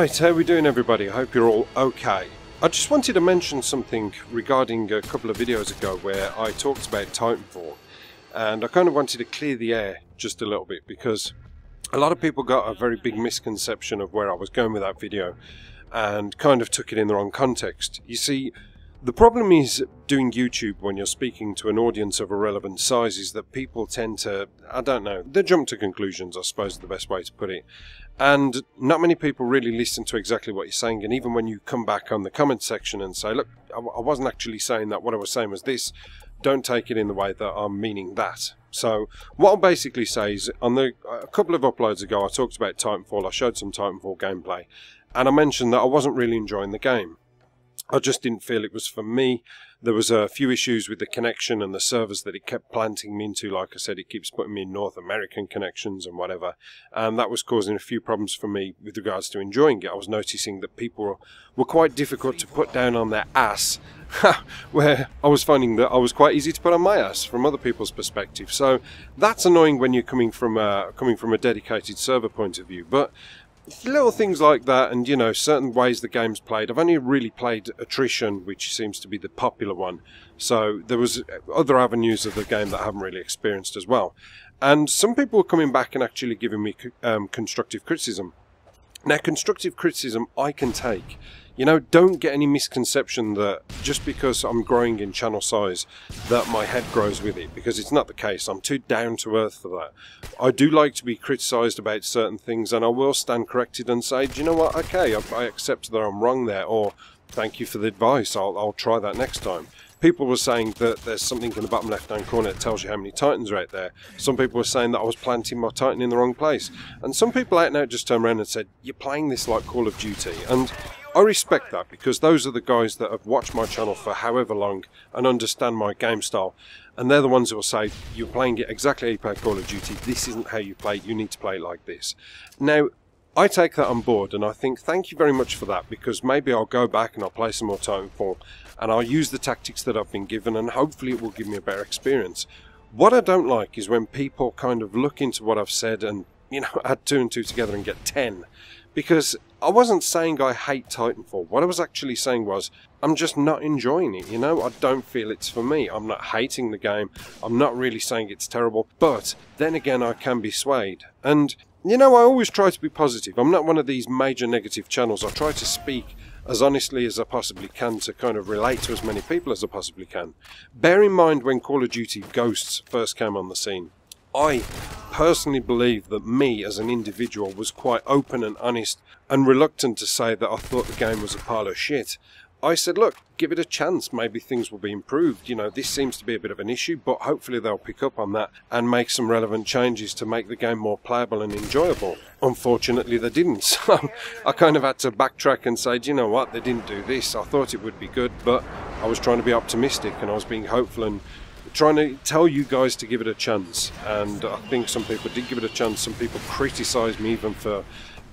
Right, how are we doing everybody? I hope you're all okay. I just wanted to mention something regarding a couple of videos ago where I talked about Titanfall, and I kind of wanted to clear the air just a little bit because a lot of people got a very big misconception of where I was going with that video and kind of took it in the wrong context. You see, the problem is doing YouTube when you're speaking to an audience of a relevant size is that people tend to, I don't know, they jump to conclusions, I suppose is the best way to put it. And not many people really listen to exactly what you're saying, and even when you come back on the comment section and say, look, I wasn't actually saying that, what I was saying was this, don't take it in the way that I'm meaning that. So what I'll basically say is, on a couple of uploads ago I talked about Titanfall, I showed some Titanfall gameplay, and I mentioned that I wasn't really enjoying the game. I just didn't feel it was for me. There was a few issues with the connection and the servers that it kept planting me into. Like I said, it keeps putting me in North American connections and whatever. And that was causing a few problems for me with regards to enjoying it. I was noticing that people were quite difficult to put down on their ass, where I was finding that I was quite easy to put on my ass from other people's perspective. So that's annoying when you're coming from a dedicated server point of view. But little things like that, and you know, certain ways the game's played. I've only really played attrition, which seems to be the popular one, so there was other avenues of the game that I haven't really experienced as well. And some people were coming back and actually giving me constructive criticism. Now, constructive criticism I can take. You know, don't get any misconception that just because I'm growing in channel size that my head grows with it, because it's not the case. I'm too down to earth for that. I do like to be criticised about certain things, and I will stand corrected and say, do you know what, okay, I accept that I'm wrong there, or thank you for the advice, I'll try that next time. People were saying that there's something in the bottom left hand corner that tells you how many Titans are out there. Some people were saying that I was planting my Titan in the wrong place. And some people out now just turned around and said, you're playing this like Call of Duty. And I respect that, because those are the guys that have watched my channel for however long and understand my game style. And they're the ones who will say, you're playing it exactly how you play Call of Duty. This isn't how you play it. You need to play it like this. Now, I take that on board, and I think thank you very much for that, because maybe I'll go back and I'll play some more Titanfall and I'll use the tactics that I've been given, and hopefully it will give me a better experience. What I don't like is when people kind of look into what I've said and, you know, add 2 and 2 together and get 10. Because I wasn't saying I hate Titanfall. What I was actually saying was, I'm just not enjoying it, you know? I don't feel it's for me. I'm not hating the game. I'm not really saying it's terrible. But then again, I can be swayed. And, you know, I always try to be positive. I'm not one of these major negative channels. I try to speak as honestly as I possibly can to kind of relate to as many people as I possibly can. Bear in mind when Call of Duty Ghosts first came on the scene, I personally believe that me as an individual was quite open and honest and reluctant to say that I thought the game was a pile of shit. I said, look, give it a chance, maybe things will be improved. You know, this seems to be a bit of an issue, but hopefully they'll pick up on that and make some relevant changes to make the game more playable and enjoyable. Unfortunately, they didn't, so I kind of had to backtrack and say, do you know what, they didn't do this. I thought it would be good, but I was trying to be optimistic and I was being hopeful and trying to tell you guys to give it a chance. And I think some people did give it a chance. Some people criticised me even for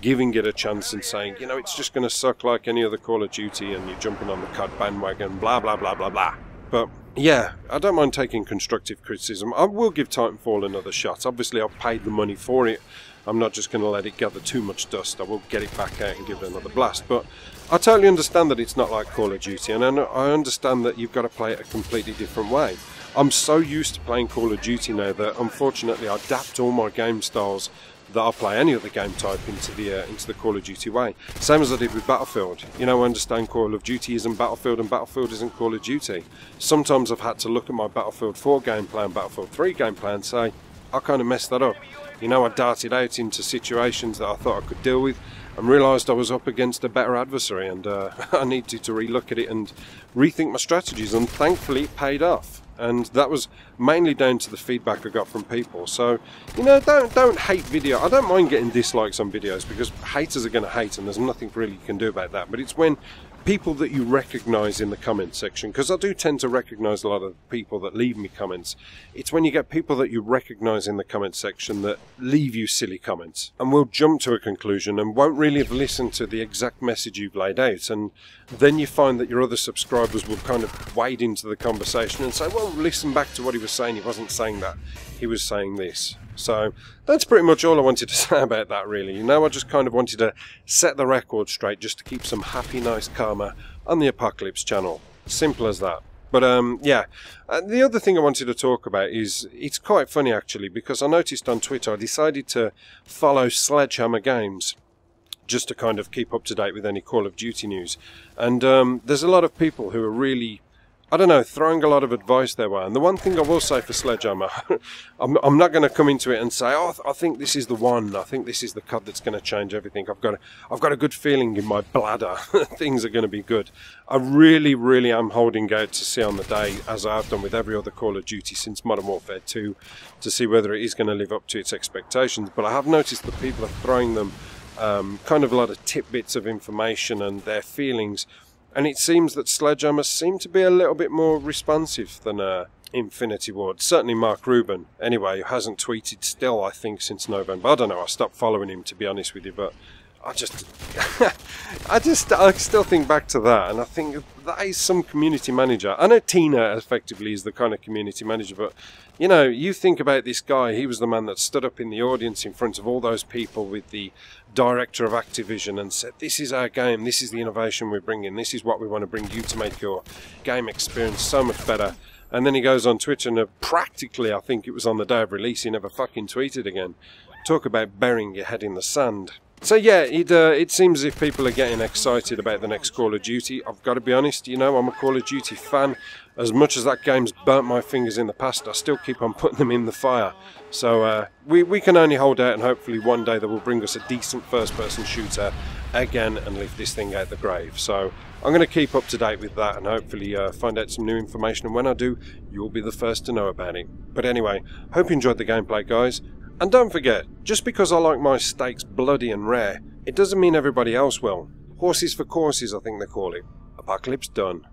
giving it a chance and saying, you know, it's just going to suck like any other Call of Duty and you're jumping on the COD bandwagon, blah, blah, blah, blah, blah. But yeah, I don't mind taking constructive criticism. I will give Titanfall another shot. Obviously, I've paid the money for it. I'm not just going to let it gather too much dust. I will get it back out and give it another blast. But I totally understand that it's not like Call of Duty, and I understand that you've got to play it a completely different way. I'm so used to playing Call of Duty now that unfortunately I adapt all my game styles that I play any other game type into the Call of Duty way. Same as I did with Battlefield. You know, I understand Call of Duty isn't Battlefield and Battlefield isn't Call of Duty. Sometimes I've had to look at my Battlefield 4 gameplay and Battlefield 3 gameplay and say, I kind of messed that up. You know, I darted out into situations that I thought I could deal with and realised I was up against a better adversary, and I needed to relook at it and rethink my strategies, and thankfully it paid off. And that was mainly down to the feedback I got from people. So, you know, don't hate video. I don't mind getting dislikes on videos, because haters are going to hate and there's nothing really you can do about that. But it's when people that you recognise in the comment section, because I do tend to recognise a lot of people that leave me comments. It's when you get people that you recognise in the comment section that leave you silly comments and will jump to a conclusion and won't really have listened to the exact message you've laid out, and then you find that your other subscribers will kind of wade into the conversation and say, well, listen back to what he was saying, he wasn't saying that. he was saying this. So that's pretty much all I wanted to say about that, really. You know, I just kind of wanted to set the record straight just to keep some happy, nice karma on the Apocalypse channel. Simple as that. But yeah, the other thing I wanted to talk about is, it's quite funny actually, because I noticed on Twitter I decided to follow Sledgehammer Games just to kind of keep up to date with any Call of Duty news. And there's a lot of people who are really, I don't know, throwing a lot of advice their way. And the one thing I will say for Sledgehammer, I'm not going to come into it and say, oh, I think this is the one, I think this is the COD that's going to change everything. I've got a good feeling in my bladder things are going to be good. I really, really am holding out to see on the day, as I've done with every other Call of Duty since Modern Warfare 2, to see whether it is going to live up to its expectations. But I have noticed that people are throwing them kind of a lot of tidbits of information and their feelings. And it seems that Sledgehammer seem to be a little bit more responsive than Infinity Ward. Certainly Mark Rubin, anyway, who hasn't tweeted still, I think, since November. I don't know, I stopped following him, to be honest with you, but I just... I still think back to that, and I think that is some community manager. I know Tina, effectively, is the kind of community manager, but, you know, you think about this guy, he was the man that stood up in the audience in front of all those people with the director of Activision and said, this is our game, this is the innovation we're bringing, this is what we want to bring you to make your game experience so much better. And then he goes on Twitter and practically, I think it was on the day of release, he never fucking tweeted again. Talk about burying your head in the sand. So yeah, it seems as if people are getting excited about the next Call of Duty. I've got to be honest, you know, I'm a Call of Duty fan. As much as that game's burnt my fingers in the past, I still keep on putting them in the fire. So we can only hold out, and hopefully one day they will bring us a decent first-person shooter again and lift this thing out the grave. So I'm going to keep up to date with that and hopefully find out some new information, and when I do, you'll be the first to know about it. But anyway, hope you enjoyed the gameplay, guys. And don't forget, just because I like my steaks bloody and rare, it doesn't mean everybody else will. Horses for courses, I think they call it. Apocalypse done.